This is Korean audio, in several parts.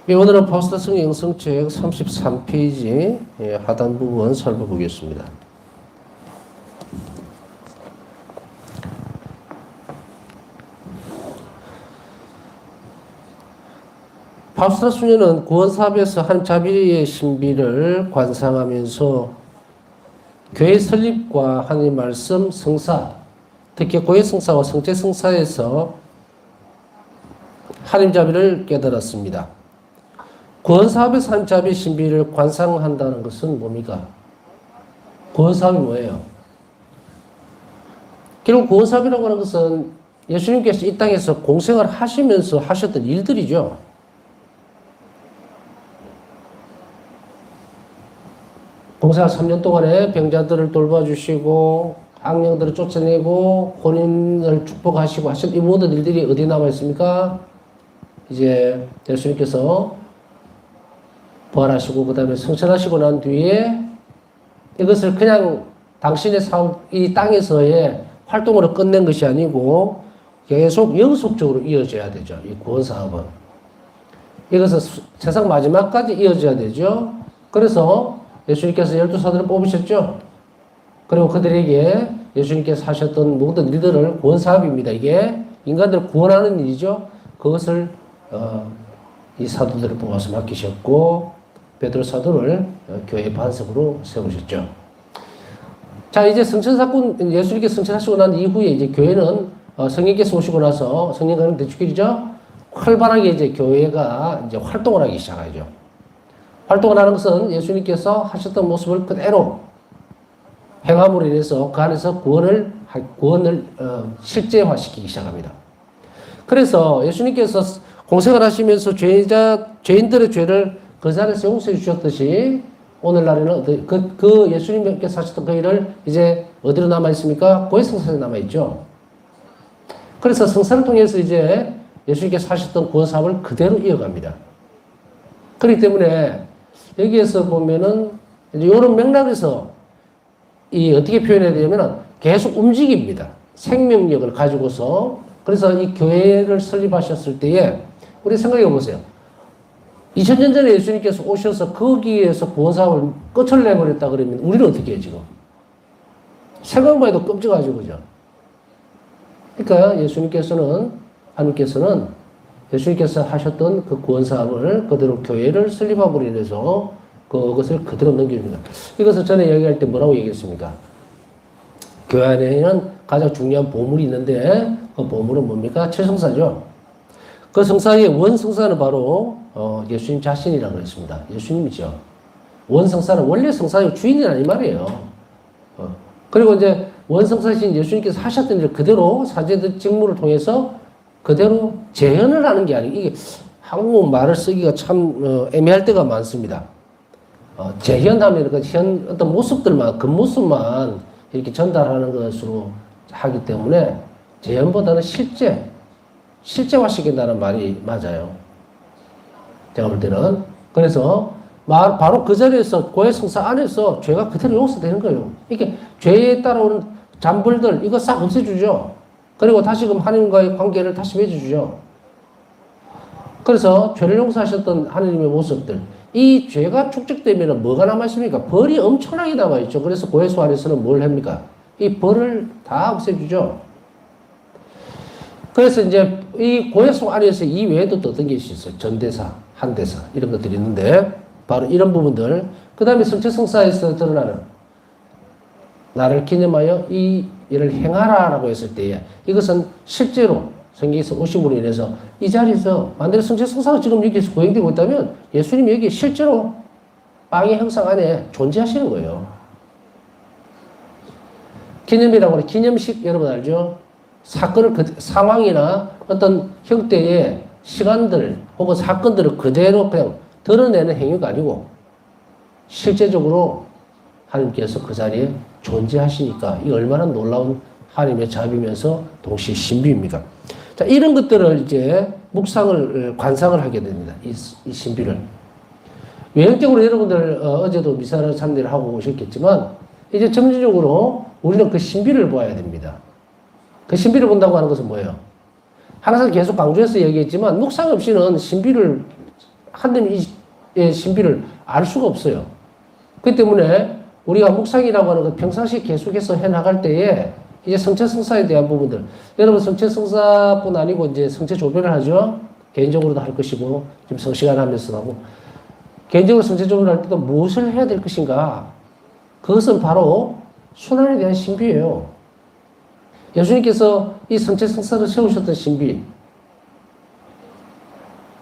예, 오늘은 파스타 성경 성책 33페이지 하단 부분 살펴보겠습니다. 파스타 수녀는 구원사업에서 한 자비의 신비를 관상하면서 교회 설립과 하나님 말씀, 성사, 특히 고해 성사와 성체 성사에서 하나님 자비를 깨달았습니다. 구원사업에서 한 자비의 신비를 관상한다는 것은 뭡니까? 구원사업이 뭐예요? 결국 구원사업이라고 하는 것은 예수님께서 이 땅에서 공생을 하시면서 하셨던 일들이죠. 공생활 3년 동안에 병자들을 돌봐주시고 악령들을 쫓아내고 혼인을 축복하시고 하신 이 모든 일들이 어디에 남아있습니까? 이제 예수님께서 부활하시고 그 다음에 성천하시고 난 뒤에 이것을 그냥 당신의 사업, 이 땅에서의 활동으로 끝낸 것이 아니고 계속 영속적으로 이어져야 되죠. 이 구원사업은. 이것은 세상 마지막까지 이어져야 되죠. 그래서 예수님께서 12사도를 뽑으셨죠. 그리고 그들에게 예수님께서 하셨던 모든 일들을 구원사업입니다. 이게 인간들을 구원하는 일이죠. 그것을 이 사도들을 뽑아서 맡기셨고 베드로 사도를 교회 반석으로 세우셨죠. 자, 이제 성천사건 예수님께서 성천하시고 난 이후에 이제 교회는 성령께서 오시고 나서 성령과는 대축일이죠. 활발하게 이제 교회가 이제 활동을 하기 시작하죠. 활동을 하는 것은 예수님께서 하셨던 모습을 그대로 행함으로 인해서 그 안에서 구원을 실제화시키기 시작합니다. 그래서 예수님께서 공생을 하시면서 죄인들의 죄를 그 자리에서 용서해 주셨듯이 오늘날에는 그 예수님께서 하셨던 그 일을 이제 어디로 남아있습니까? 고해 성사에 남아있죠. 그래서 성사를 통해서 이제 예수님께서 하셨던 구원 사업을 그대로 이어갑니다. 그렇기 때문에 여기에서 보면은 이제 이런 맥락에서 이 어떻게 표현해야 되냐면은 계속 움직입니다. 생명력을 가지고서. 그래서 이 교회를 설립하셨을 때에 우리 생각해 보세요. 2000년 전에 예수님께서 오셔서 거기에서 구원사업을 끝을 내버렸다 그러면 우리는 어떻게 해요, 지금? 생각만 해도 끔찍하죠, 그죠? 그러니까 하나님께서는 예수님께서 하셨던 그 구원사업을 그대로 교회를 설립함으로 인해서 그것을 그대로 넘깁니다. 이것을 전에 얘기할 때 뭐라고 얘기했습니까? 교회 안에는 가장 중요한 보물이 있는데 그 보물은 뭡니까? 최성사죠. 그 성사의 원성사는 바로 예수님 자신이라고 했습니다. 예수님이죠. 원성사는 원래 성사의 주인이 아닌 말이에요. 그리고 이제 원성사신 예수님께서 하셨던 일을 그대로 사제들 직무를 통해서 그대로 재현을 하는 게 아니고 이게 한국 말을 쓰기가 참 애매할 때가 많습니다. 재현하면 그 어떤 모습들만 그 모습만 이렇게 전달하는 것으로 하기 때문에 재현보다는 실제화시킨다는 말이 맞아요. 제가 볼 때는. 그래서 바로 그 자리에서 고해 성사 안에서 죄가 그대로 용서되는 거예요. 이게 죄에 따라오는 잔불들 이거 싹 없애주죠. 그리고 다시금 하나님과의 관계를 다시 맺어주죠. 그래서 죄를 용서하셨던 하나님의 모습들 이 죄가 축적되면 뭐가 남아있습니까? 벌이 엄청나게 남아있죠. 그래서 고해수 안에서는 뭘 합니까? 이 벌을 다 없애주죠. 그래서 이제 이 고해수 안에서 이 외에도 또 어떤 것이 있어요. 전대사, 한대사 이런 것들이 있는데 바로 이런 부분들 그 다음에 성체성사에서 드러나는 나를 기념하여 이 일을 행하라라고 했을 때에 이것은 실제로 성경에서 오심으로 인해서 이 자리에서 만대로 성체성사가 지금 여기서 고행되고 있다면 예수님이 여기 실제로 빵의 형상 안에 존재하시는 거예요. 기념이라고 하는 기념식 여러분 알죠? 상황이나 어떤 형태의 시간들 혹은 사건들을 그대로 그냥 드러내는 행위가 아니고 실제적으로 하나님께서 그 자리에 존재하시니까 이 얼마나 놀라운 하나님의 자비면서 동시에 신비입니까? 자, 이런 것들을 이제 관상을 하게 됩니다. 이 신비를. 외형적으로 여러분들 어제도 미사를 참배를 하고 오셨겠지만 이제 점진적으로 우리는 그 신비를 보아야 됩니다. 그 신비를 본다고 하는 것은 뭐예요? 항상 계속 강조해서 얘기했지만 묵상 없이는 신비를 하느님의 신비를 알 수가 없어요. 그렇기 때문에 우리가 묵상이라고 하는 것 평상시에 계속해서 해나갈 때에 이제 성체성사에 대한 부분들. 여러분 성체성사뿐 아니고 이제 성체 조별을 하죠. 개인적으로도 할 것이고 지금 성시간 하면서 하고 개인적으로 성체 조별을 할 때도 무엇을 해야 될 것인가. 그것은 바로 순환에 대한 신비예요. 예수님께서 이 성체성사를 세우셨던 신비.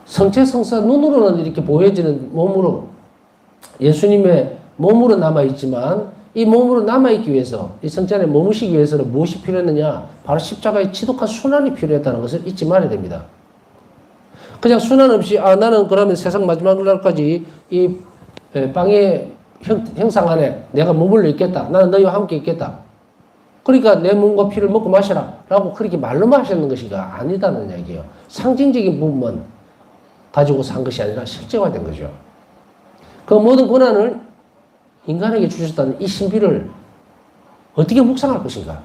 성체성사 눈으로는 이렇게 보여지는 몸으로 예수님의 몸으로 남아있지만 이 몸으로 남아있기 위해서 이 성체 안에 머무시기 위해서는 무엇이 필요했느냐? 바로 십자가의 지독한 순환이 필요했다는 것을 잊지 말아야 됩니다. 그냥 순환 없이 나는 그러면 세상 마지막 날까지 이 빵의 형상 안에 내가 머물러 있겠다. 나는 너희와 함께 있겠다. 그러니까 내 몸과 피를 먹고 마셔라 라고 그렇게 말로만 하셨는 것이가 아니다는 얘기예요. 상징적인 부분만 가지고 산 것이 아니라 실제화된 거죠. 그 모든 권한을 인간에게 주셨다는 이 신비를 어떻게 묵상할 것인가?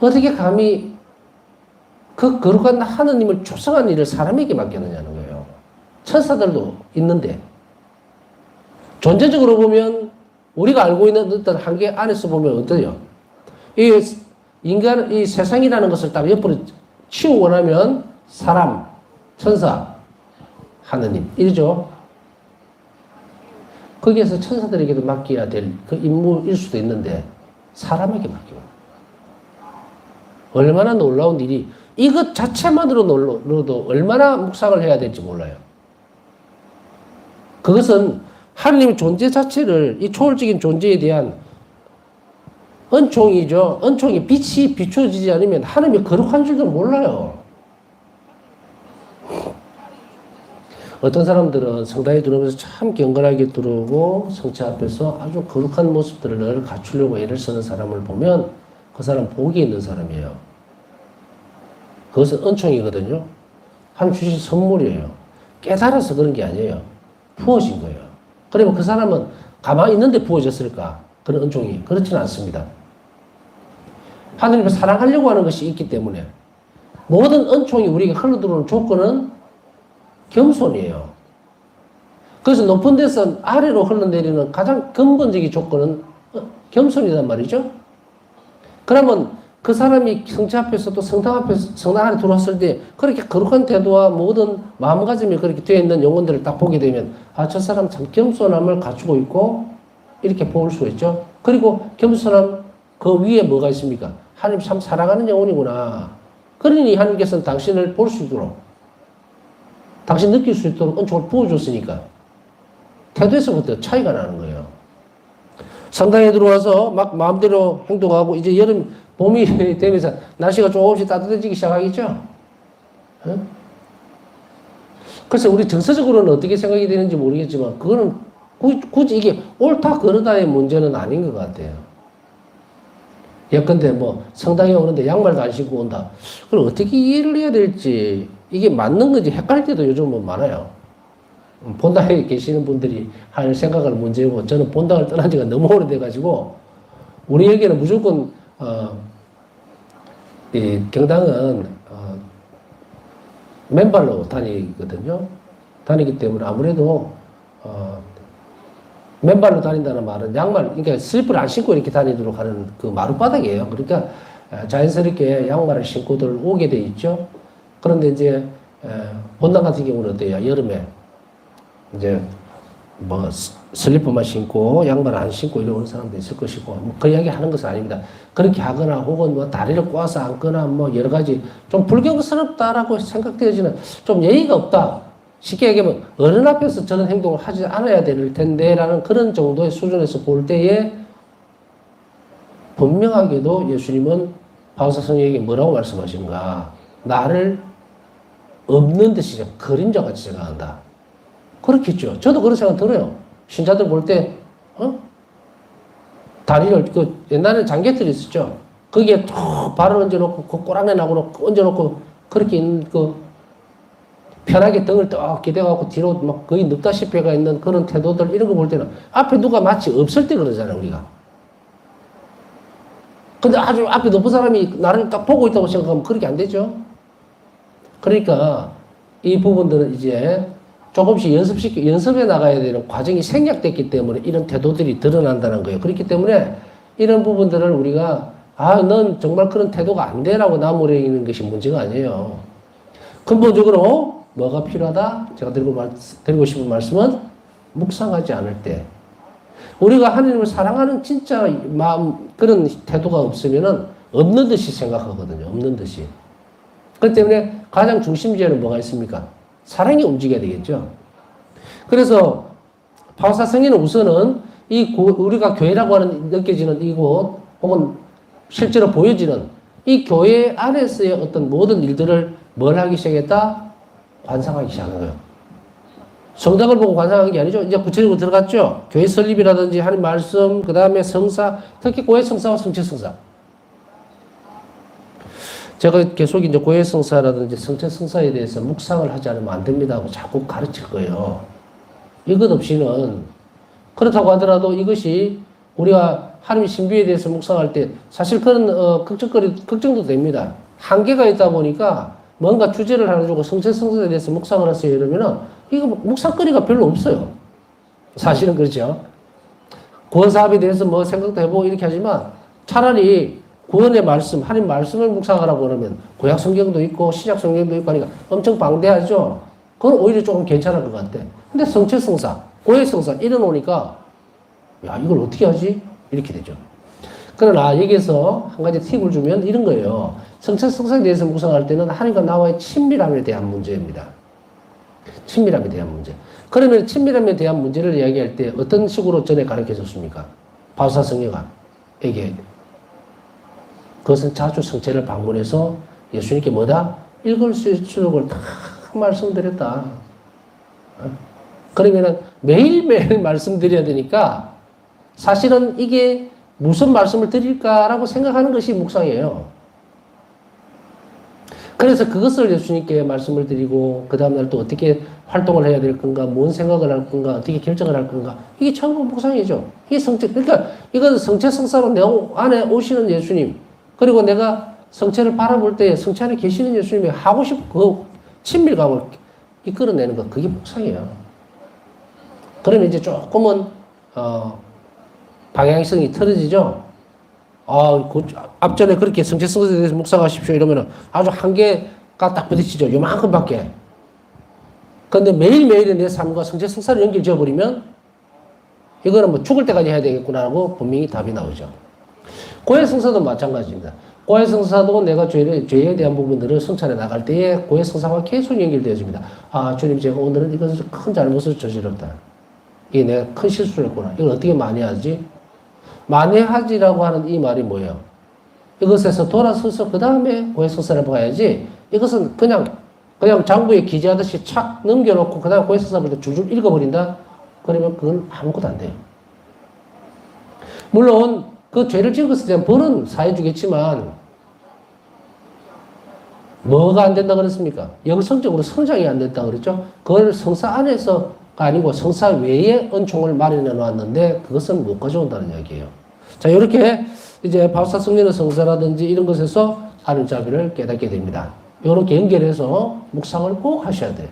어떻게 감히 그 거룩한 하느님을 초성한 일을 사람에게 맡겼느냐는 거예요. 천사들도 있는데 존재적으로 보면 우리가 알고 있는 어떤 한계 안에서 보면 어떠요? 이 인간, 이 세상이라는 것을 딱 옆으로 치우고 나면 사람, 천사, 하느님 이러죠. 거기에서 천사들에게도 맡겨야 될 그 임무일 수도 있는데 사람에게 맡기고 얼마나 놀라운 일이 이것 자체만으로도 얼마나 묵상을 해야 될지 몰라요. 그것은 하느님의 존재 자체를 이 초월적인 존재에 대한 은총이죠. 은총이 빛이 비춰지지 않으면 하느님이 거룩한 줄도 몰라요. 어떤 사람들은 성당에 들어오면서 참 경건하게 들어오고 성체 앞에서 아주 거룩한 모습들을 늘 갖추려고 애를 쓰는 사람을 보면 그 사람 복이 있는 사람이에요. 그것은 은총이거든요. 하나님 주신 선물이에요. 깨달아서 그런 게 아니에요. 부어진 거예요. 그러면 그 사람은 가만히 있는데 부어졌을까? 그런 은총이 그렇지는 않습니다. 하느님을 사랑하려고 하는 것이 있기 때문에 모든 은총이 우리에게 흘러들어오는 조건은 겸손이에요. 그래서 높은 데서 아래로 흘러내리는 가장 근본적인 조건은 겸손이란 말이죠. 그러면 그 사람이 성체 앞에서도 성당 안에 들어왔을 때 그렇게 거룩한 태도와 모든 마음가짐이 그렇게 되어 있는 영혼들을 딱 보게 되면 저 사람 참 겸손함을 갖추고 있고 이렇게 볼 수 있죠. 그리고 겸손함 그 위에 뭐가 있습니까? 하나님 참 사랑하는 영혼이구나. 그러니 하나님께서는 당신을 볼 수 있도록 당신 느낄 수 있도록 은총을 부어줬으니까 태도에서부터 차이가 나는 거예요. 성당에 들어와서 막 마음대로 행동하고 이제 봄이 되면서 날씨가 조금씩 따뜻해지기 시작하겠죠? 응? 그래서 우리 정서적으로는 어떻게 생각이 되는지 모르겠지만 그거는 굳이 이게 옳다 그르다의 문제는 아닌 것 같아요. 예컨대 성당에 오는데 양말도 안 신고 온다. 그럼 어떻게 이해를 해야 될지 이게 맞는 건지 헷갈릴 때도 요즘은 많아요. 본당에 계시는 분들이 할 생각을 문제고 저는 본당을 떠난 지가 너무 오래돼가지고 우리에게는 무조건 이 경당은 맨발로 다니거든요. 다니기 때문에 아무래도 맨발로 다닌다는 말은 양말, 그러니까 슬리퍼를 안 신고 이렇게 다니도록 하는 그 마룻바닥이에요. 그러니까 자연스럽게 양말을 신고들 오게 돼 있죠. 그런데 이제 본당 같은 경우는 어때요? 여름에 이제 슬리퍼만 신고 양말 안 신고 이러는 사람도 있을 것이고 그 이야기 하는 것은 아닙니다. 그렇게 하거나 혹은 다리를 꼬아서 앉거나 여러 가지 좀 불경스럽다라고 생각되어지는 좀 예의가 없다. 쉽게 얘기하면 어른 앞에서 저런 행동을 하지 않아야 될 텐데라는 그런 정도의 수준에서 볼 때에 분명하게도 예수님은 바울사 성령에게 뭐라고 말씀하시는가? 나를 없는 듯이 그림자같이 생각한다. 그렇겠죠. 저도 그런 생각 들어요. 신자들 볼 때, 다리를, 옛날에 장개틀이 있었죠. 거기에 툭 발을 얹어놓고, 그 꼬랑내 나고 얹어놓고, 그렇게 있는 편하게 등을 떡 기대갖고 뒤로 막 거의 눕다시피 가 있는 그런 태도들, 이런 거 볼 때는 앞에 누가 마치 없을 때 그러잖아요, 우리가. 근데 아주 앞에 높은 사람이 나를 딱 보고 있다고 생각하면 그렇게 안 되죠. 그러니까 이 부분들은 이제 조금씩 연습해 나가야 되는 과정이 생략됐기 때문에 이런 태도들이 드러난다는 거예요. 그렇기 때문에 이런 부분들을 우리가, 넌 정말 그런 태도가 안 돼라고 나무래는 것이 문제가 아니에요. 근본적으로 뭐가 필요하다? 제가 드리고 싶은 말씀은 묵상하지 않을 때. 우리가 하나님을 사랑하는 진짜 마음, 그런 태도가 없으면은 없는 듯이 생각하거든요. 없는 듯이. 그렇기 때문에 가장 중심지에는 뭐가 있습니까? 사랑이 움직여야 되겠죠. 그래서 바오사 성인은 우선은 우리가 교회라고 하는 느껴지는 이곳 혹은 실제로 보여지는 이 교회 안에서의 어떤 모든 일들을 뭘 하기 시작했다? 관상하기 시작한 거예요. 성당을 보고 관상한 게 아니죠. 이제 구체적으로 들어갔죠. 교회 설립이라든지 하나님 말씀, 그 다음에 성사, 특히 고해 성사와 성체 성사. 제가 계속 이제 고해 성사라든지 성체 성사에 대해서 묵상을 하지 않으면 안 됩니다 하고 자꾸 가르칠 거예요. 이것 없이는, 그렇다고 하더라도 이것이 우리가 하나님 신비에 대해서 묵상할 때 사실 그런 걱정도 됩니다. 한계가 있다 보니까 뭔가 주제를 하나 주고 성체 성사에 대해서 묵상을 하세요 이러면은 이거 묵상거리가 별로 없어요. 사실은 그렇죠. 구원 사업에 대해서 뭐 생각도 해보고 이렇게 하지만 차라리 구원의 말씀, 하나님 말씀을 묵상하라고 그러면 구약 성경도 있고 신약 성경도 있고 하니까 엄청 방대하죠. 그건 오히려 조금 괜찮을 것 같아. 근데 성체 성사, 고해 성사 이러놓으니까 야, 이걸 어떻게 하지? 이렇게 되죠. 그러나 여기에서 한 가지 팁을 주면 이런 거예요. 성체 성사에 대해서 묵상할 때는 하나님과 나와의 친밀함에 대한 문제입니다. 친밀함에 대한 문제. 그러면 친밀함에 대한 문제를 이야기할 때 어떤 식으로 전에 가르쳐 줬습니까? 바오사 성녀가에게. 그것은 자주 성체를 방문해서 예수님께 뭐다? 읽을 수 있는 걸 다 말씀드렸다. 그러면은 매일매일 말씀드려야 되니까 사실은 이게 무슨 말씀을 드릴까라고 생각하는 것이 묵상이에요. 그래서 그것을 예수님께 말씀을 드리고 그 다음날 또 어떻게 활동을 해야 될 건가, 뭔 생각을 할 건가, 어떻게 결정을 할 건가, 이게 전부 묵상이죠. 이게 성체, 그러니까 이건 성체 성사로 내 안에 오시는 예수님, 그리고 내가 성체를 바라볼 때 성체 안에 계시는 예수님이 하고 싶은 그 친밀감을 이끌어내는 것, 그게 묵상이에요. 그러면 이제 조금은 방향성이 틀어지죠. 앞전에 그렇게 성체 성사에 대해서 묵상하십시오 이러면은 아주 한계가 딱 부딪히죠. 요만큼밖에. 근데 매일매일의 내 삶과 성체 성사를 연결 지어버리면 이거는 뭐 죽을 때까지 해야 되겠구나라고 분명히 답이 나오죠. 고해 성사도 마찬가지입니다. 고해 성사도 내가 죄에 대한 부분들을 성찰해 나갈 때에 고해 성사와 계속 연결되어집니다. 주님, 제가 오늘은 이것을 큰 잘못을 저질렀다. 이게 내가 큰 실수를 했구나. 이걸 어떻게 만회하지? 만회하지라고 하는 이 말이 뭐예요? 이것에서 돌아서서 그 다음에 고해 성사를 봐야지. 이것은 그냥 장부에 기재하듯이 착 넘겨놓고 그 다음에 고해 성사를 줄줄 읽어버린다? 그러면 그건 아무것도 안 돼요. 물론 그 죄를 지은 것에 대한 벌은 사해주겠지만 뭐가 안 된다 그랬습니까? 영성적으로 성장이 안 됐다 그랬죠? 그걸 성사 안에서가 아니고 성사 외에 은총을 마련해 놨는데 그것은 못 가져온다는 이야기예요. 자, 이렇게 이제 바오사 성령의 성사라든지 이런 것에서 하나님 자비를 깨닫게 됩니다. 이렇게 연결해서 묵상을 꼭 하셔야 돼요.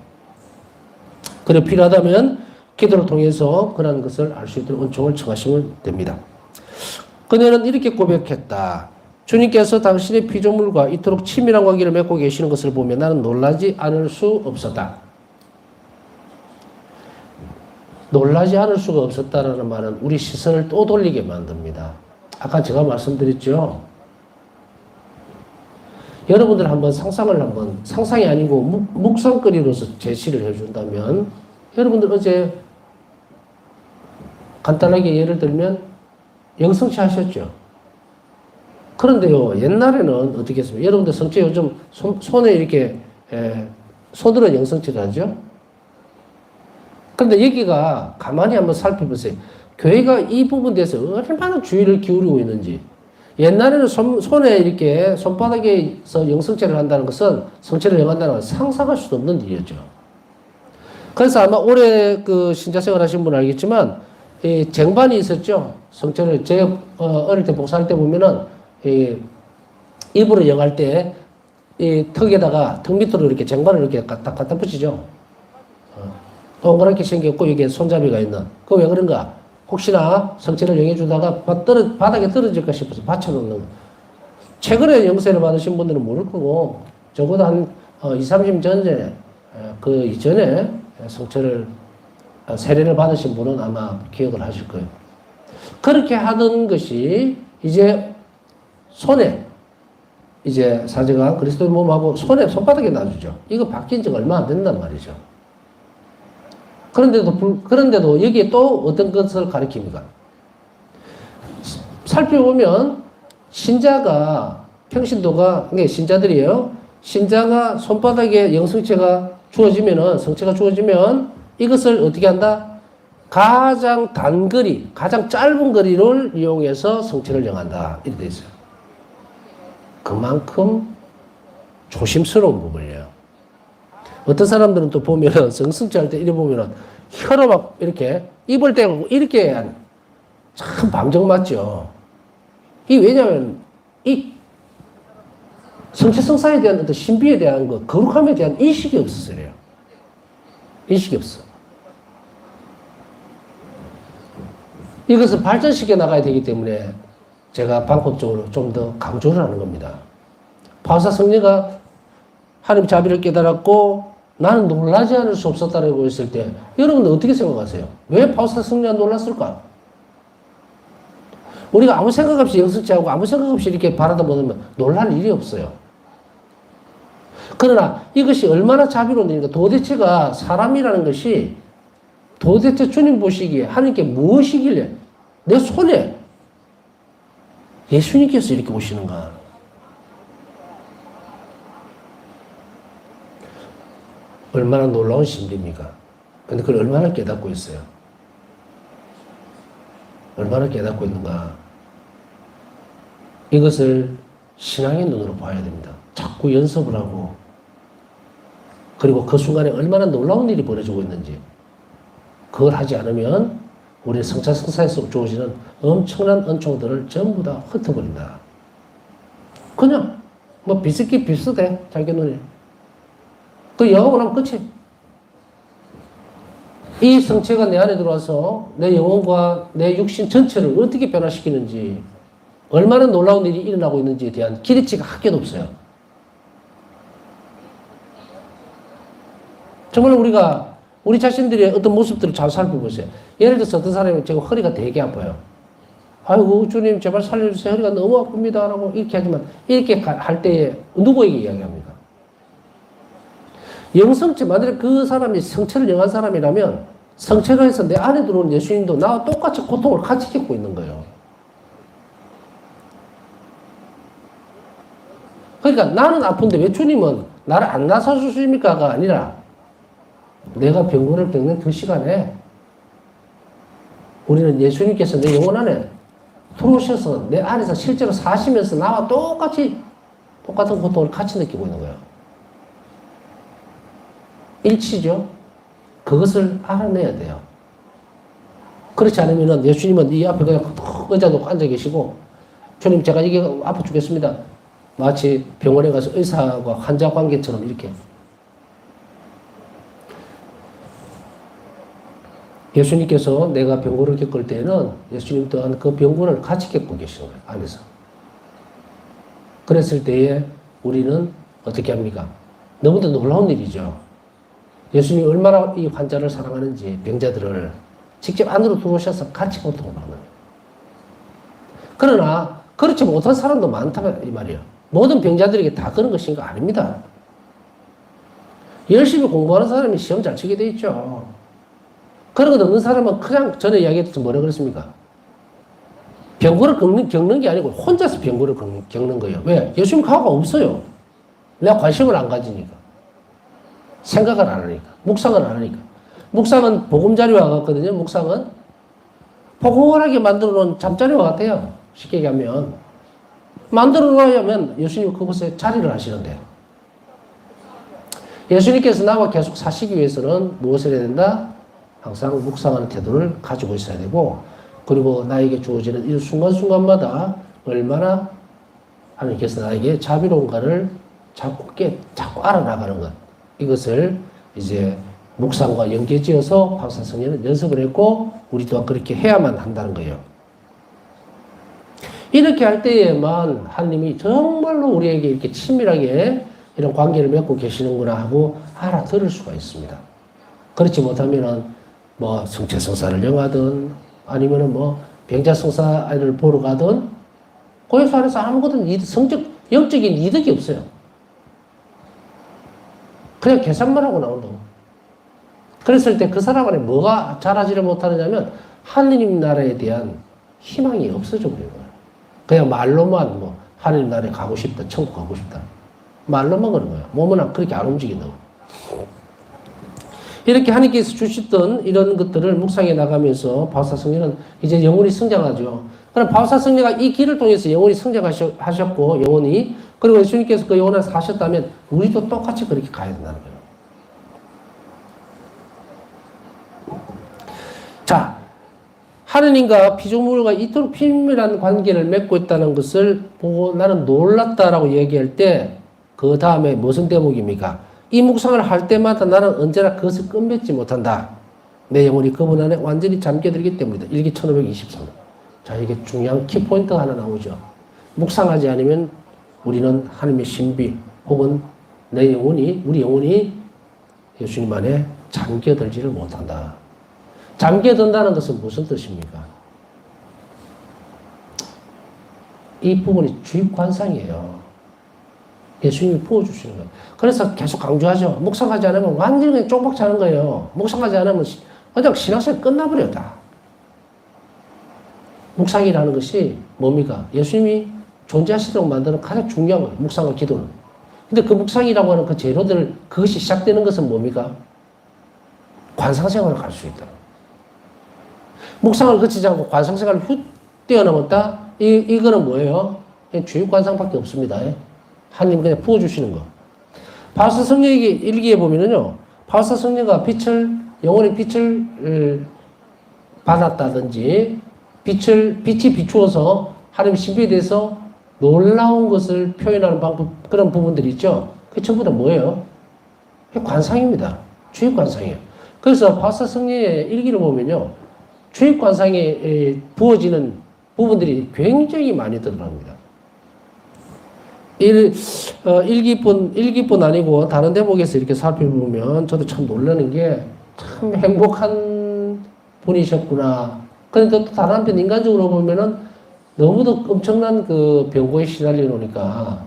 그리고 필요하다면 기도를 통해서 그런 것을 알 수 있도록 은총을 청하시면 됩니다. 그녀는 이렇게 고백했다. 주님께서 당신의 피조물과 이토록 친밀한 관계를 맺고 계시는 것을 보며 나는 놀라지 않을 수 없었다. 놀라지 않을 수가 없었다라는 말은 우리 시선을 또 돌리게 만듭니다. 아까 제가 말씀드렸죠. 여러분들 한번 상상이 아니고 묵상거리로서 제시를 해준다면 여러분들 어제 간단하게 예를 들면 영성치 하셨죠? 그런데요, 옛날에는 어떻게 했습니까? 여러분들 성체 요즘 손에 이렇게, 손으로 영성치를 하죠? 그런데 여기가 가만히 한번 살펴보세요. 교회가 이 부분에 대해서 얼마나 주의를 기울이고 있는지. 옛날에는 손에 이렇게 손바닥에서 영성체를 한다는 것은 성체를 영한다는 것은 상상할 수도 없는 일이었죠. 그래서 아마 올해 그 신자생활 하신 분은 알겠지만, 이 쟁반이 있었죠. 성체를 어릴 때 복사할 때 보면은 입으로 영할 때 이 턱에다가 턱 밑으로 이렇게 쟁반을 이렇게 갖다 붙이죠. 동그랗게 생겼고 이게 손잡이가 있는. 그거 왜 그런가? 혹시나 성체를 영해주다가 바닥에 떨어질까 싶어서 받쳐놓는 거. 최근에 영세를 받으신 분들은 모를 거고 적어도 한 20, 30년 전에 그 이전에 성체를 세례를 받으신 분은 아마 기억을 하실 거예요. 그렇게 하던 것이 이제 손에 이제 사제가 그리스도의 몸하고 손바닥에 놔주죠. 이거 바뀐 지가 얼마 안 된단 말이죠. 그런데도 여기에 또 어떤 것을 가리킵니까? 살펴보면 신자가 평신도가 이게 신자들이에요. 신자가 손바닥에 영성체가 주어지면은 성체가 주어지면 이것을 어떻게 한다? 가장 단거리, 가장 짧은 거리를 이용해서 성체를 영한다. 이렇게 돼 있어요. 그만큼 조심스러운 부분이에요. 어떤 사람들은 또 보면은 성승체 할 때 이래 보면은 혀로 막 이렇게 입을 떼고 이렇게 참 방정 맞죠. 왜냐면 이 성체성사에 대한 어떤 신비에 대한 거, 거룩함에 대한 인식이 없어서 그래요. 인식이 없어. 이것을 발전시켜 나가야 되기 때문에 제가 방법적으로 좀 더 강조를 하는 겁니다. 바울사 성녀가 하나님 자비를 깨달았고 나는 놀라지 않을 수 없었다라고 했을 때 여러분들 어떻게 생각하세요? 왜 바울사 성녀가 놀랐을까? 우리가 아무 생각 없이 영성체하고 아무 생각 없이 이렇게 바라다 보면 놀랄 일이 없어요. 그러나 이것이 얼마나 자비로운 일인가. 도대체가 사람이라는 것이 도대체 주님 보시기에 하나님께 무엇이길래 내 손에 예수님께서 이렇게 오시는가. 얼마나 놀라운 신비입니까? 근데 그걸 얼마나 깨닫고 있어요? 얼마나 깨닫고 있는가. 이것을 신앙의 눈으로 봐야 됩니다. 자꾸 연습을 하고 그리고 그 순간에 얼마나 놀라운 일이 벌어지고 있는지 그걸 하지 않으면 우리의 성차성사에서 주어지는 엄청난 은총들을 전부 다 흩어버린다. 그냥 뭐 비슷해 자기 눈에. 그 영하고 나면 끝이. 이 성체가 내 안에 들어와서 내 영혼과 내 육신 전체를 어떻게 변화시키는지 얼마나 놀라운 일이 일어나고 있는지에 대한 기대치가 한 개도 없어요. 정말 우리 자신들의 어떤 모습들을 잘 살펴보세요. 예를 들어서 어떤 사람이 지금 허리가 되게 아파요. 아이고 주님 제발 살려주세요. 허리가 너무 아픕니다. 라고 이렇게 하지만 이렇게 할 때에 누구에게 이야기합니까? 영성체, 만약에 그 사람이 성체를 영한 사람이라면 성체가 해서 내 안에 들어온 예수님도 나와 똑같이 고통을 같이 겪고 있는 거예요. 그러니까 나는 아픈데 왜 주님은 나를 안 나서주십니까가 아니라 내가 병고를 겪는 그 시간에 우리는 예수님께서 내 영혼 안에 들어오셔서 내 안에서 실제로 사시면서 나와 똑같은 고통을 같이 느끼고 있는 거예요. 일치죠. 그것을 알아내야 돼요. 그렇지 않으면 예수님은 이 앞에 그냥 의자 놓고 앉아 계시고 주님 제가 이게 아파 죽겠습니다. 마치 병원에 가서 의사와 환자 관계처럼 이렇게. 예수님께서 내가 병고를 겪을 때는 예수님 또한 그 병고를 같이 겪고 계시는 거예요. 안에서. 그랬을 때에 우리는 어떻게 합니까? 너무도 놀라운 일이죠. 예수님이 얼마나 이 환자를 사랑하는지 병자들을 직접 안으로 들어오셔서 같이 고통을 받는 거예요. 그러나 그렇지 못한 사람도 많다 이 말이에요. 모든 병자들에게 다 그런 것인 거 아닙니다. 열심히 공부하는 사람이 시험 잘 치게 돼 있죠. 그런 것 없는 사람은 그냥 전에 이야기했듯이 뭐라 그랬습니까? 병고를 겪는 게 아니고 혼자서 병고를 겪는 거예요. 왜? 예수님 가오가 없어요. 내가 관심을 안 가지니까. 생각을 안 하니까. 묵상을 안 하니까. 묵상은 보금자리와 같거든요. 묵상은 포근하게 만들어 놓은 잠자리와 같아요. 쉽게 얘기하면. 만들어 놓으려면 예수님 그곳에 자리를 하시는데 예수님께서 나와 계속 사시기 위해서는 무엇을 해야 된다? 항상 묵상하는 태도를 가지고 있어야 되고 그리고 나에게 주어지는 이 순간순간마다 얼마나 하나님께서 나에게 자비로운가를 자꾸 알아나가는 것. 이것을 이제 묵상과 연계지어서 파우사성녀는 연습을 했고, 우리 또한 그렇게 해야만 한다는 거예요. 이렇게 할 때에만 하나님이 정말로 우리에게 이렇게 친밀하게 이런 관계를 맺고 계시는구나 하고 알아들을 수가 있습니다. 그렇지 못하면은 뭐 성체성사를 영하든 아니면은 뭐 병자성사를 보러 가든 고해수 안에서 아무것도 영적인 이득이 없어요. 그냥 계산만 하고 나온다고. 그랬을 때 그 사람 안에 뭐가 자라지를 못하느냐면 하느님 나라에 대한 희망이 없어져 버린 거예요. 그냥 말로만 뭐 하느님 나라에 가고 싶다, 천국 가고 싶다. 말로만 그런 거예요. 몸은 그렇게 안 움직인다고. 이렇게 하나님께서 주셨던 이런 것들을 묵상해 나가면서 바울사성녀는 이제 영혼이 성장하죠. 그럼 바울사성녀가 이 길을 통해서 영혼이 성장하셨고 영혼이 그리고 예수님께서 그 영혼을 사셨다면 우리도 똑같이 그렇게 가야 된다는 거예요. 자, 하느님과 피조물과 이토록 긴밀한 관계를 맺고 있다는 것을 보고 나는 놀랐다라고 얘기할 때 그 다음에 무슨 대목입니까? 이 묵상을 할 때마다 나는 언제나 그것을 끝맺지 못한다. 내 영혼이 그분 안에 완전히 잠겨들기 때문이다. 일기 1523. 자, 이게 중요한 키포인트가 하나 나오죠. 묵상하지 않으면 우리는 하나님의 신비 혹은 우리 영혼이 예수님 안에 잠겨들지를 못한다. 잠겨든다는 것은 무슨 뜻입니까? 이 부분이 주입관상이에요. 예수님이 부어주시는 거예요. 그래서 계속 강조하죠. 묵상하지 않으면 완전히 그냥 쪽박 차는 거예요. 묵상하지 않으면 그냥 신앙생활 끝나버렸다. 묵상이라는 것이 뭡니까? 예수님이 존재하시도록 만드는 가장 중요한 거예요. 묵상과 기도는. 근데 그 묵상이라고 하는 그 재료들, 그것이 시작되는 것은 뭡니까? 관상생활을 갈 수 있다. 묵상을 거치지 않고 관상생활을 휙 뛰어넘었다? 이거는 뭐예요? 주입관상밖에 없습니다. 하나님 그냥 부어주시는 거. 바울사 일기에 보면은요, 바울사 성령가 영혼의 빛을 받았다든지, 빛이 비추어서 하나님 신비에 대해서 놀라운 것을 표현하는 그런 부분들이 있죠. 그게 전부 다 뭐예요? 관상입니다. 주입관상이에요. 그래서 바울사 성령의 일기를 보면요, 주입관상에 부어지는 부분들이 굉장히 많이 들어갑니다. 일기뿐 아니고 다른 대목에서 이렇게 살펴보면 저도 참 놀라는 게 참 행복한 분이셨구나. 그런데 또 다른 한편 인간적으로 보면은 너무도 엄청난 그 병고에 시달려 놓으니까,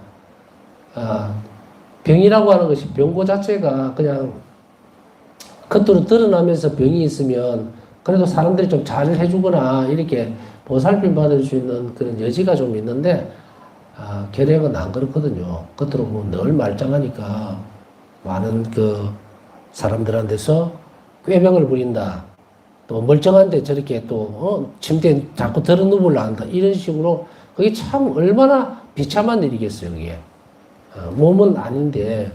병이라고 하는 것이 병고 자체가 그냥 겉으로 드러나면서 병이 있으면 그래도 사람들이 좀 잘 해주거나 이렇게 보살핌 받을 수 있는 그런 여지가 좀 있는데, 계략은 안 그렇거든요. 겉으로 보면 늘 말짱하니까 많은 그 사람들한테서 꾀병을 부린다. 또 멀쩡한데 저렇게 또 침대에 자꾸 들어 누울라 한다. 이런 식으로 그게 참 얼마나 비참한 일이겠어요. 그게 몸은 아닌데.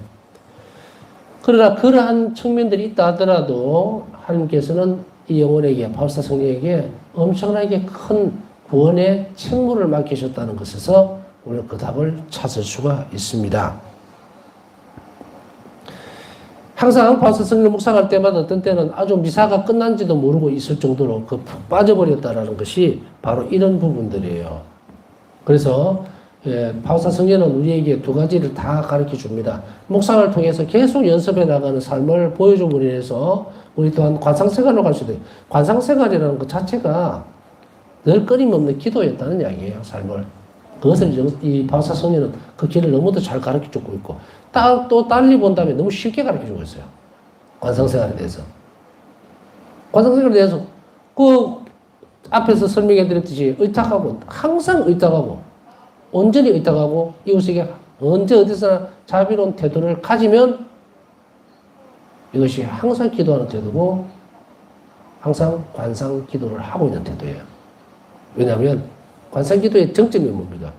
그러나 그러한 측면들이 있다 하더라도 하나님께서는 이 영혼에게 바울사 성령에게 엄청나게 큰 구원의 책무를 맡기셨다는 것에서 우리는 그 답을 찾을 수가 있습니다. 항상 바울사 성령 묵상할 때마다 어떤 때는 아주 미사가 끝난지도 모르고 있을 정도로 푹 빠져버렸다라는 것이 바로 이런 부분들이에요. 그래서 바울사 성령은 우리에게 두 가지를 다 가르쳐 줍니다. 묵상을 통해서 계속 연습해 나가는 삶을 보여줌으로 인해서 우리 또한 관상생활로 갈 수도 있어요. 관상생활이라는 것 자체가 늘 끊임없는 기도였다는 이야기예요. 삶을. 그것을 이 바울사 성령은 그 길을 너무도 잘 가르쳐 주고 있고 또 달리 본다면 너무 쉽게 가르쳐 주고 있어요. 관상생활에 대해서. 관상생활에 대해서 그 앞에서 설명해 드렸듯이 의탁하고 항상 의탁하고 온전히 의탁하고 이웃에게 언제 어디서나 자비로운 태도를 가지면 이것이 항상 기도하는 태도고 항상 관상 기도를 하고 있는 태도예요. 왜냐하면 관상 기도의 정점이 뭡니까?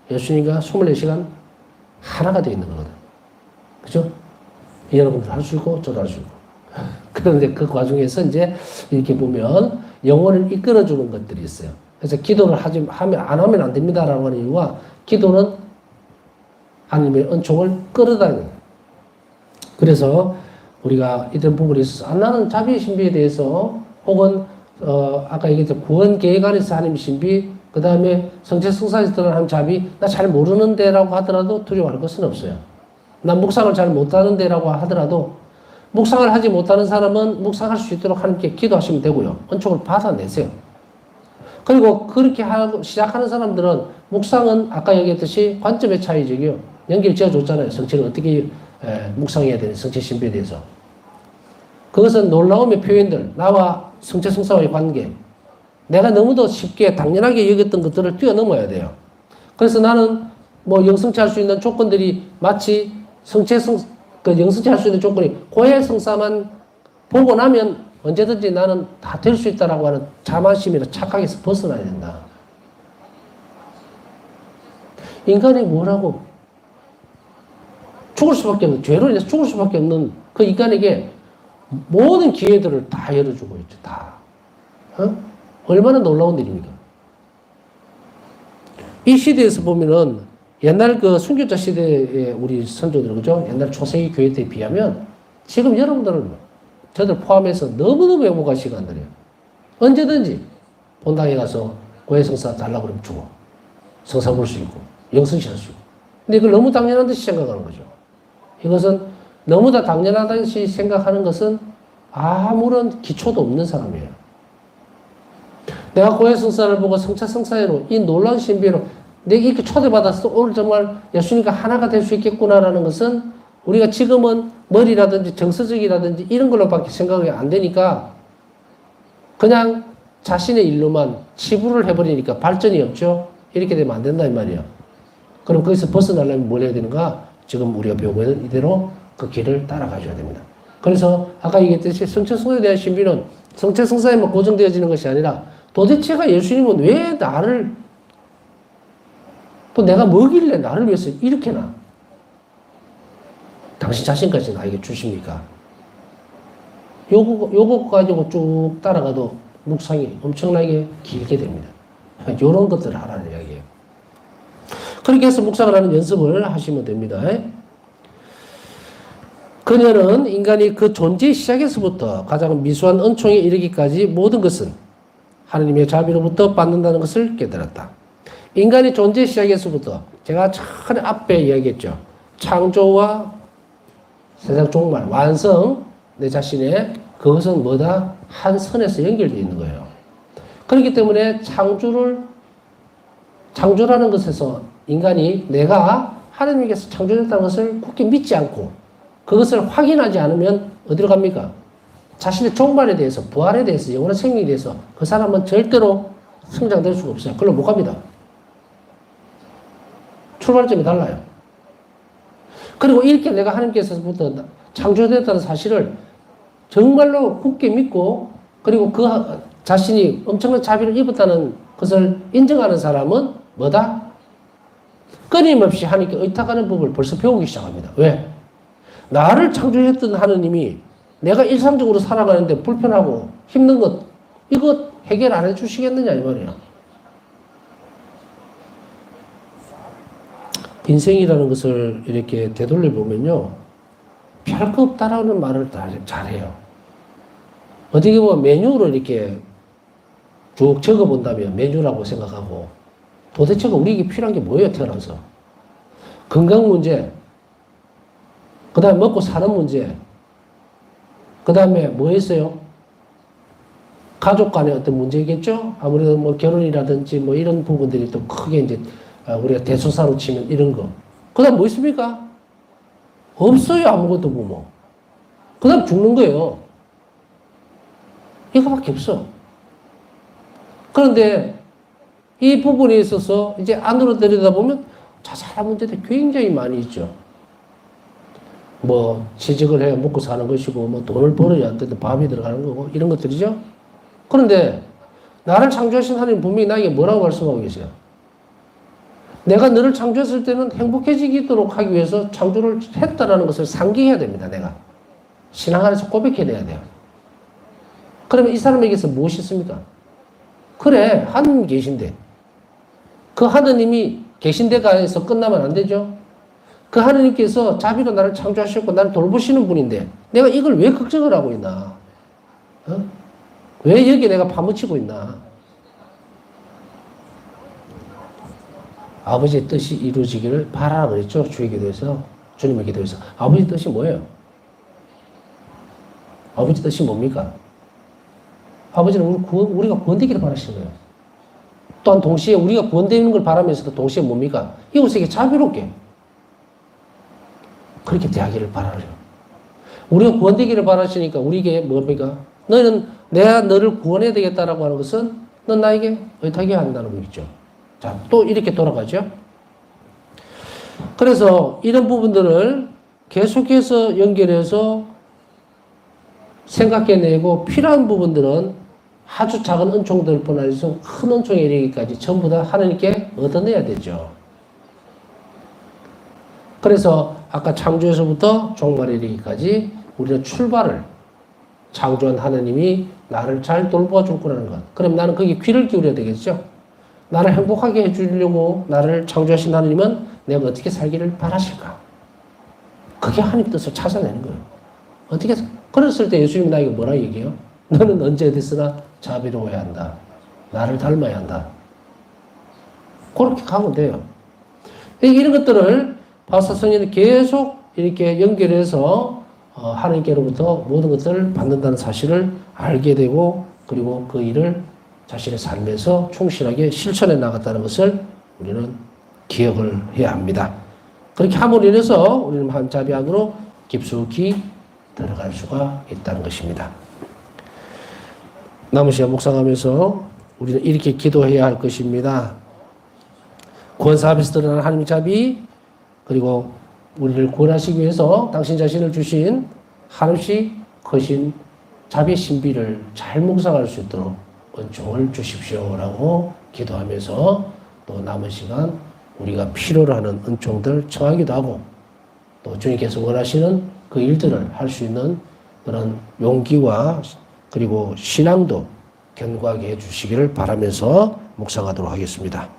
예수님과 24시간 하나가 되어 있는 거거든. 그죠? 여러분들 할 수 있고 저도 할 수 있고. 그런데 그 과정에서 이제 이렇게 보면 영혼을 이끌어주는 것들이 있어요. 그래서 기도를 안 하면 안 됩니다라고 하는 이유가 기도는 하나님의 은총을 끌어다니는. 그래서 우리가 이런 부분에 있어서 나는 자비의 신비에 대해서 혹은 아까 얘기했던 구원 계획 안에서 하나님의 신비, 그 다음에 성체성사에서 드러나는 자비, 나 잘 모르는데라고 하더라도 두려워할 것은 없어요. 난 묵상을 잘 못하는데라고 하더라도 묵상을 하지 못하는 사람은 묵상할 수 있도록 하나님께 기도하시면 되고요. 은총을 받아내세요. 그리고 그렇게 하고 시작하는 사람들은 묵상은 아까 얘기했듯이 관점의 차이적이요. 연결 지어줬잖아요. 성체를 어떻게 묵상해야 되는 성체 신비에 대해서. 그것은 놀라움의 표현들, 나와 성체 성사와의 관계, 내가 너무도 쉽게 당연하게 여겼던 것들을 뛰어넘어야 돼요. 그래서 나는 뭐 영성체 할 수 있는 조건들이 마치 영성체 할 수 있는 조건이 고해 성사만 보고 나면 언제든지 나는 다 될 수 있다라고 하는 자만심이나 착각에서 벗어나야 된다. 인간이 뭐라고? 죽을 수밖에 없는, 죄로 인해서 죽을 수밖에 없는 그 인간에게 모든 기회들을 다 열어주고 있죠. 다. 얼마나 놀라운 일입니까? 이 시대에서 보면은 옛날 그 순교자 시대의 우리 선조들, 그죠? 옛날 초세기 교회 때에 비하면 지금 여러분들은 저들 포함해서 너무너무 행복한 시간들이에요. 언제든지 본당에 가서 고해성사 달라고 그러면 주고, 성사 볼 수 있고, 영성시 할 수 있고. 근데 이걸 너무 당연한 듯이 생각하는 거죠. 이것은 너무나 당연하듯이 생각하는 것은 아무런 기초도 없는 사람이에요. 내가 고해성사를 보고 성차성사회로 이 놀라운 신비로 내가 이렇게 초대받았어. 오늘 정말 예수님과 하나가 될 수 있겠구나라는 것은 우리가 지금은 머리라든지 정서적이라든지 이런 걸로밖에 생각이 안 되니까 그냥 자신의 일로만 치부를 해버리니까 발전이 없죠. 이렇게 되면 안 된다 이 말이에요. 그럼 거기서 벗어나려면 뭘 해야 되는가? 지금 우리가 배우고 있는 이대로 그 길을 따라가줘야 됩니다. 그래서 아까 얘기했듯이 성체성사에 대한 신비는 성체성사에만 고정되어지는 것이 아니라 도대체가 예수님은 왜 나를 또 내가 뭐길래 나를 위해서 이렇게나 당신 자신까지 나에게 주십니까? 요거 가지고 쭉 따라가도 묵상이 엄청나게 길게 됩니다. 이런 것들을 하라는 이야기예요. 그렇게 해서 묵상을 하는 연습을 하시면 됩니다. 그녀는 인간이 그 존재의 시작에서부터 가장 미수한 은총에 이르기까지 모든 것은 하느님의 자비로부터 받는다는 것을 깨달았다. 인간의 존재 시작에서부터 제가 참 앞에 이야기했죠. 창조와 세상 종말, 완성, 내 자신의 그것은 뭐다? 한 선에서 연결되어 있는 거예요. 그렇기 때문에 창조라는 것에서 인간이 내가 하나님께서 창조됐다는 것을 굳게 믿지 않고 그것을 확인하지 않으면 어디로 갑니까? 자신의 종말에 대해서, 부활에 대해서, 영원한 생명에 대해서 그 사람은 절대로 성장될 수가 없어요. 그걸로 못 갑니다. 출발점이 달라요. 그리고 이렇게 내가 하나님께서부터 창조됐다는 사실을 정말로 굳게 믿고 그리고 그 자신이 엄청난 자비를 입었다는 것을 인정하는 사람은 뭐다? 끊임없이 하나님께 의탁하는 법을 벌써 배우기 시작합니다. 왜? 나를 창조했던 하느님이 내가 일상적으로 살아가는데 불편하고 힘든 것 이거 해결 안 해주시겠느냐 이 말이야. 인생이라는 것을 이렇게 되돌려 보면요, 별거 없다라는 말을 다 잘해요. 어떻게 보면 메뉴로 이렇게 쭉 적어 본다면 메뉴라고 생각하고 도대체가 우리에게 필요한 게 뭐예요? 태어나서 건강 문제, 그 다음에 먹고 사는 문제, 그 다음에 뭐 있어요? 가족 간의 어떤 문제겠죠? 아무래도 뭐 결혼이라든지 뭐 이런 부분들이 또 크게 이제 우리가 대소사로 치면 이런 거. 그 다음 뭐 있습니까? 없어요. 아무것도 뭐. 그 다음 죽는 거예요. 이거밖에 없어. 그런데 이 부분에 있어서 이제 안으로 들여다보면 자잘한 문제들 굉장히 많이 있죠. 뭐 취직을 해야 먹고 사는 것이고 뭐 돈을 벌어야 어쨌든 밥이 들어가는 거고 이런 것들이죠. 그런데 나를 창조하신 하나님 분명히 나에게 뭐라고 말씀하고 계세요? 내가 너를 창조했을 때는 행복해지도록 하기 위해서 창조를 했다라는 것을 상기해야 됩니다. 내가 신앙 안에서 고백해내야 돼요. 그러면 이 사람에게서 무엇이 있습니까? 그래, 하느님 계신데 그 하느님이 계신 데가에서 끝나면 안 되죠. 그 하느님께서 자비로 나를 창조하셨고 나를 돌보시는 분인데 내가 이걸 왜 걱정을 하고 있나? 어? 왜 여기 내가 파묻히고 있나? 아버지의 뜻이 이루어지기를 바라라 그랬죠. 주의 기도에서, 주님의 기도에서. 아버지 뜻이 뭐예요? 아버지 뜻이 뭡니까? 아버지는 우리가 구원되기를 바라시는 거예요. 또한 동시에 우리가 구원되는 걸 바라면서도 동시에 뭡니까? 이웃에게 자비롭게 그렇게 대하기를 바라요. 우리가 구원되기를 바라시니까 우리에게 뭡니까? 내가 너를 구원해야 되겠다라고 하는 것은 넌 나에게 의탁해야 한다는 거겠죠. 자, 또 이렇게 돌아가죠. 그래서 이런 부분들을 계속해서 연결해서 생각해내고 필요한 부분들은 아주 작은 은총들 뿐 아니라 큰 은총에 이르기까지 전부 다 하나님께 얻어내야 되죠. 그래서 아까 창조에서부터 종말에 이르기까지 우리는 출발을 창조한 하나님이 나를 잘 돌보아 줄 거라는 것. 그럼 나는 거기에 귀를 기울여야 되겠죠. 나를 행복하게 해주려고 나를 창조하신 하나님은 내가 어떻게 살기를 바라실까? 그게 하나님 뜻을 찾아내는 거예요. 어떻게, 그랬을 때 예수님이 나에게 뭐라 얘기해요? 너는 언제 어디서나 자비로워야 한다. 나를 닮아야 한다. 그렇게 가면 돼요. 이런 것들을 바사 성인은 계속 이렇게 연결해서 하나님께로부터 모든 것을 받는다는 사실을 알게 되고 그리고 그 일을 자신의 삶에서 충실하게 실천해 나갔다는 것을 우리는 기억을 해야 합니다. 그렇게 함으로 인해서 우리는 한 자비 안으로 깊숙이 들어갈 수가 있다는 것입니다. 남은 시간 묵상하면서 우리는 이렇게 기도해야 할 것입니다. 구원사 앞에서 드러나는 하나님의 자비 그리고 우리를 구원하시기 위해서 당신 자신을 주신 한없이 크신 자비의 신비를 잘 묵상할 수 있도록 은총을 주십시오라고 기도하면서 또 남은 시간 우리가 필요로 하는 은총들 청하기도 하고 또 주님께서 원하시는 그 일들을 할 수 있는 그런 용기와 그리고 신앙도 견고하게 해주시기를 바라면서 묵상하도록 하겠습니다.